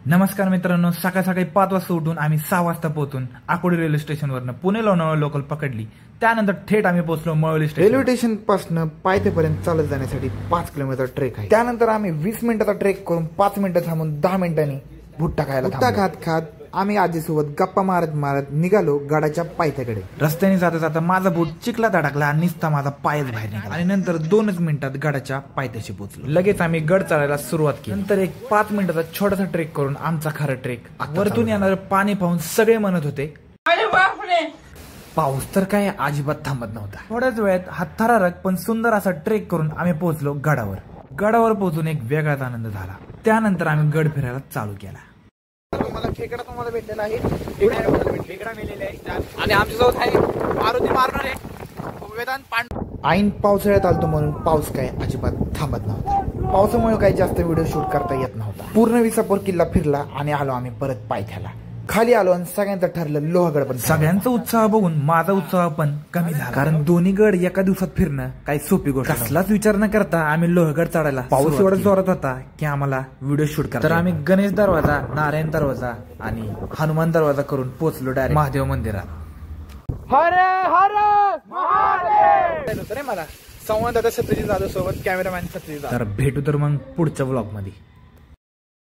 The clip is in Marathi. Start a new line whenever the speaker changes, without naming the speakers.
नमस्कार मित्रांनो, सकाळ सकाळी 5 वाजता उठून आम्ही 6 वाजता पोहोचून आकुर्डी रेल्वे स्टेशनवरनं पुणे लोणावळा लोकल पकडली। त्यानंतर थेट आम्ही पोहोचलो मळवली स्टेशन।
रेल्वे स्टेशन पासून पायथेपर्यंत चालत जाण्यासाठी 5 किलोमीटर ट्रेक आहे। त्यानंतर आम्ही 20 मिनिटाचा ट्रेक करून 5 मिनिटं थांबून 10 मिनिटांनी भुट्टा खात आम्ही आजीसोबत गप्पा मारत निघालो गडाच्या पायथ्याकडे।
रस्त्याने जाता जाता माझा बूट चिखलात अडकला आणि निस्ता माझा पायच बाहेर निघाला आणि नंतर 2च मिनिटात गडाच्या पायथ्याशी पोहोचलो। लगेच आम्ही गड चढायला सुरुवात केली। नंतर एक 5 मिनिटाचा छोटासा ट्रेक करून आमचा खरा ट्रेक वरतून येणारे पाणी पाहून सगळे म्हणत होते, अरे बापरे। पाऊस तर काय अजिबात थांबत नव्हता। थोड्याच वेळात हा थरारक पण सुंदर असा ट्रेक करून आम्ही पोहोचलो गडावर। गडावर पोहोचून एक वेगळाच आनंद झाला। त्यानंतर आम्ही गड फिरायला चालू केला।
तुम्हाला भेटलेला आहे आणि आमच्यासोबत आहे मारुती मारणारे वेदांत पांडू। ऐन पावसाळ्यात आलतो म्हणून पाऊस काय अजिबात थांबत नव्हता। पावसामुळे काही जास्त व्हिडिओ शूट करता येत नव्हता। पूर्ण विसापूर किल्ला फिरला आणि आलो आम्ही परत पायथ्याला। खाली आलो आणि सगळ्यांचं ठरलं लोहगड पण।
सगळ्यांचा उत्साह बघून माझा उत्साह पण कमी झाला, कारण दोन्ही गड एका दिवसात फिरणं काही सोपी गोष्ट। कसलाच विचार न करता आम्ही लोहगड चढायला पाऊस एवढा जोरात होता की आम्हाला व्हिडिओ शूट करा। तर आम्ही गणेश दरवाजा, नारायण दरवाजा आणि हनुमान दरवाजा करून पोहोचलो डायरेक्ट महादेव मंदिरात।
हर हर महादेव। मला संवाद आता सत्यजित जाधव सोबत कॅमेरामॅन सत्यजित।
तर भेटू तर मग पुढच्या व्लॉग मध्ये।